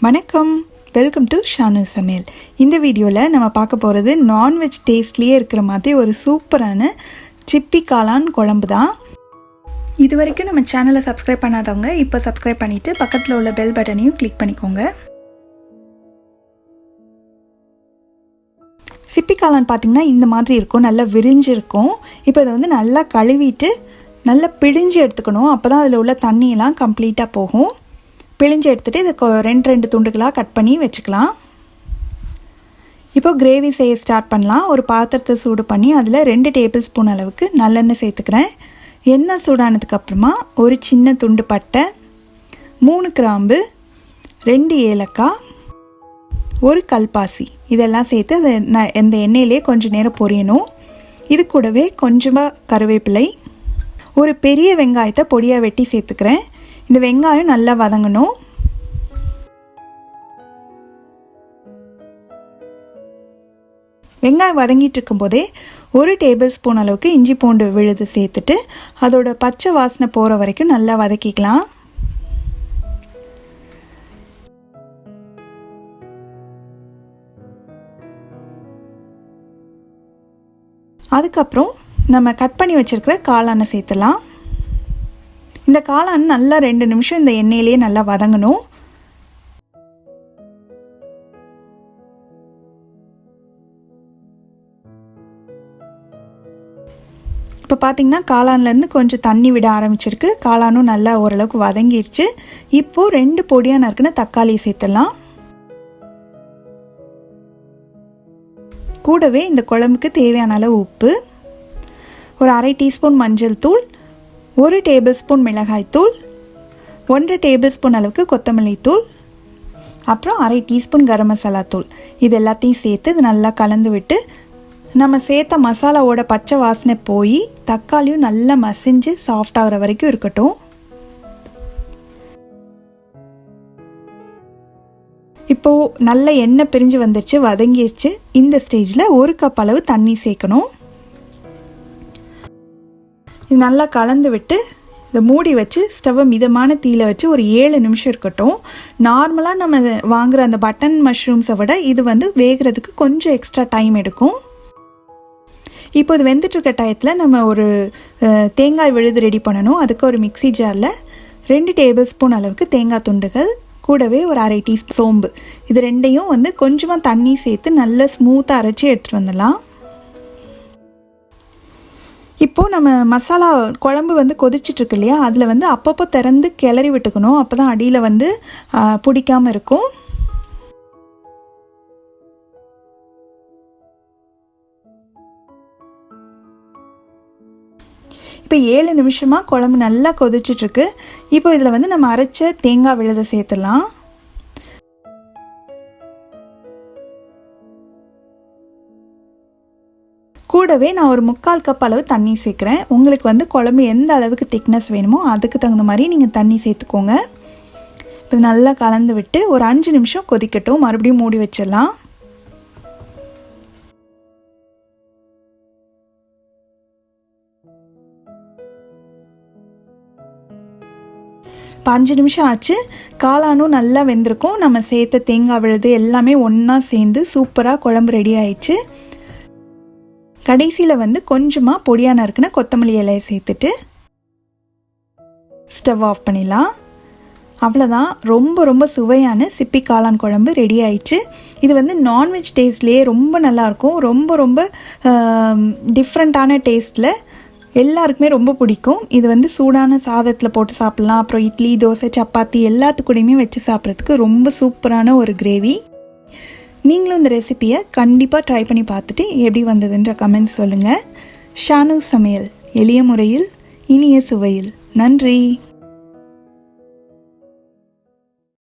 வணக்கம், welcome to Shanu சமையல். இந்த வீடியோவில் நம்ம பார்க்க போகிறது நான்வெஜ் டேஸ்ட்லேயே இருக்கிற மாதிரி ஒரு சூப்பரான சிப்பி காளான் குழம்பு தான். இது வரைக்கும் நம்ம சேனலை சப்ஸ்கிரைப் பண்ணாதவங்க இப்போ சப்ஸ்கிரைப் பண்ணிவிட்டு பக்கத்தில் உள்ள பெல் பட்டனையும் கிளிக் பண்ணிக்கோங்க. சிப்பி காளான் பார்த்திங்கன்னா இந்த மாதிரி இருக்கும், நல்லா விரிஞ்சு இருக்கும். இப்போ இதை வந்து நல்லா கழுவிட்டு நல்லா பிழிஞ்சு எடுத்துக்கணும். அப்போ தான் அதில் உள்ள தண்ணியெல்லாம் கம்ப்ளீட்டாக போகும். பிழிஞ்சு எடுத்துகிட்டு இதை ரெண்டு துண்டுகளாக கட் பண்ணி வச்சுக்கலாம். இப்போ கிரேவி செய்ய ஸ்டார்ட் பண்ணலாம். ஒரு பாத்திரத்தை சூடு பண்ணி அதில் 2 டேபிள் ஸ்பூன் அளவுக்கு நல்லெண்ணெய் சேர்த்துக்கிறேன். எண்ணெய் சூடானதுக்கப்புறமா ஒரு சின்ன துண்டு பட்டை, 3 கிராம்பு, 2 ஏலக்காய், ஒரு கல்பாசி இதெல்லாம் சேர்த்து அதை இந்த எண்ணெயிலே கொஞ்சம் நேரம் பொரியணும். இது கூடவே கொஞ்சமாக கருவேப்பிலை, ஒரு பெரிய வெங்காயத்தை பொடியாக வெட்டி சேர்த்துக்கிறேன். இந்த வெங்காயம் நல்லா வதங்கணும். வெங்காயம் வதங்கிட்டு இருக்கும்போதே 1 டேபிள் ஸ்பூன் அளவுக்கு இஞ்சி பூண்டு விழுது சேர்த்துட்டு அதோட பச்சை வாசனை போகிற வரைக்கும் நல்லா வதக்கிக்கலாம். அதுக்கப்புறம் நம்ம கட் பண்ணி வச்சுருக்கிற காளானை சேர்த்துலாம். இந்த காளான் நல்லா 2 நிமிஷம் இந்த எண்ணெயிலே நல்லா வதங்கணும். இப்போ பார்த்திங்கன்னா காளான்லேருந்து கொஞ்சம் தண்ணி விட ஆரம்பிச்சிருக்கு. காளானும் நல்லா ஓரளவுக்கு வதங்கிருச்சு. இப்போது 2 பொடியாக நறுக்குன தக்காளியை சேர்த்துடலாம். கூடவே இந்த குழம்புக்கு தேவையான அளவு உப்பு, ஒரு 1/2 டீஸ்பூன் மஞ்சள் தூள், 1 டேபிள் ஸ்பூன் மிளகாய் தூள், 1 டேபிள் ஸ்பூன் அளவுக்கு கொத்தமல்லி தூள், அப்புறம் 1/2 டீஸ்பூன் கரம் மசாலா தூள். இது எல்லாத்தையும் சேர்த்து இது நல்லா கலந்து விட்டு நம்ம சேர்த்த மசாலாவோட பச்சை வாசனை போய் தக்காளியும் நல்லா மசிஞ்சு சாஃப்ட் ஆகிற வரைக்கும் இருக்கட்டும். இப்போது நல்ல எண்ணெய் பிரிஞ்சு வந்துருச்சு, வதங்கிடுச்சு. இந்த ஸ்டேஜில் 1 கப் அளவு தண்ணி சேர்க்கணும். இது நல்லா கலந்து விட்டு இதை மூடி வச்சு ஸ்டவ்வை மிதமான தீயில வச்சு ஒரு 7 நிமிஷம் இருக்கட்டும். நார்மலாக நம்ம வாங்குகிற அந்த பட்டன் மஷ்ரூம்ஸை விட இது வந்து வேகிறதுக்கு கொஞ்சம் எக்ஸ்ட்ரா டைம் எடுக்கும். இப்போ இது வெந்துட்டுருக்க டயத்தில் நம்ம ஒரு தேங்காய் விழுது ரெடி பண்ணணும். அதுக்கு ஒரு மிக்சி ஜாரில் 2 டேபிள் ஸ்பூன் அளவுக்கு தேங்காய் துண்டுகள், கூடவே ஒரு 1/2 டீஸ்பூன் சோம்பு, இது ரெண்டையும் வந்து கொஞ்சமாக தண்ணி சேர்த்து நல்லா ஸ்மூத்தாக அரைச்சி எடுத்துகிட்டு வந்துடலாம். இப்போது நம்ம மசாலா குழம்பு வந்து கொதிச்சிட்ருக்கு இல்லையா, அதில் வந்து அப்பப்போ திறந்து கிளறி விட்டுக்கணும். அப்போ தான் அடியில் வந்து பிடிக்காமல் இருக்கும். இப்போ 7 நிமிஷமாக குழம்பு நல்லா கொதிச்சிட்ருக்கு. இப்போ இதில் வந்து நம்ம அரைச்ச தேங்காய் விழுதை சேர்த்துடலாம். கூடவே நான் ஒரு 3/4 கப் அளவு தண்ணி சேர்க்குறேன். உங்களுக்கு வந்து குழம்பு எந்த அளவுக்கு திக்னஸ் வேணுமோ அதுக்கு தகுந்த மாதிரி நீங்கள் தண்ணி சேர்த்துக்கோங்க. இப்போ நல்லா கலந்து விட்டு ஒரு 5 நிமிஷம் கொதிக்கட்டும். மறுபடியும் மூடி வச்சிடலாம். இப்போ 5 நிமிஷம் ஆச்சு. காளானும் நல்லா வெந்திருக்கும். நம்ம சேர்த்த தேங்காய் விழுது எல்லாமே ஒன்றா சேர்ந்து சூப்பராக குழம்பு ரெடி ஆயிடுச்சு. கடைசியில் வந்து கொஞ்சமாக பொடியாக நறுக்குன கொத்தமல்லி இலையை சேர்த்துட்டு ஸ்டவ் ஆஃப் பண்ணிடலாம். அவ்வளோதான், ரொம்ப ரொம்ப சுவையான சிப்பி காளான் குழம்பு ரெடி ஆயிடுச்சு. இது வந்து நான்வெஜ் டேஸ்ட்லேயே ரொம்ப நல்லாயிருக்கும். ரொம்ப ரொம்ப டிஃப்ரெண்ட்டான டேஸ்ட்டில் எல்லாருக்குமே ரொம்ப பிடிக்கும். இது வந்து சூடான சாதத்தில் போட்டு சாப்பிட்லாம். அப்புறம் இட்லி, தோசை, சப்பாத்தி எல்லாத்துக்கூடையுமே வச்சு சாப்பிட்றதுக்கு ரொம்ப சூப்பரான ஒரு கிரேவி. நீங்களும் இந்த ரெசிப்பியை கண்டிப்பாக ட்ரை பண்ணி பார்த்துட்டு எப்படி வந்ததுன்ற கமெண்ட்ஸ் சொல்லுங்கள். ஷானு சமையல், எளிய முறையில் இனிய சுவையில். நன்றி.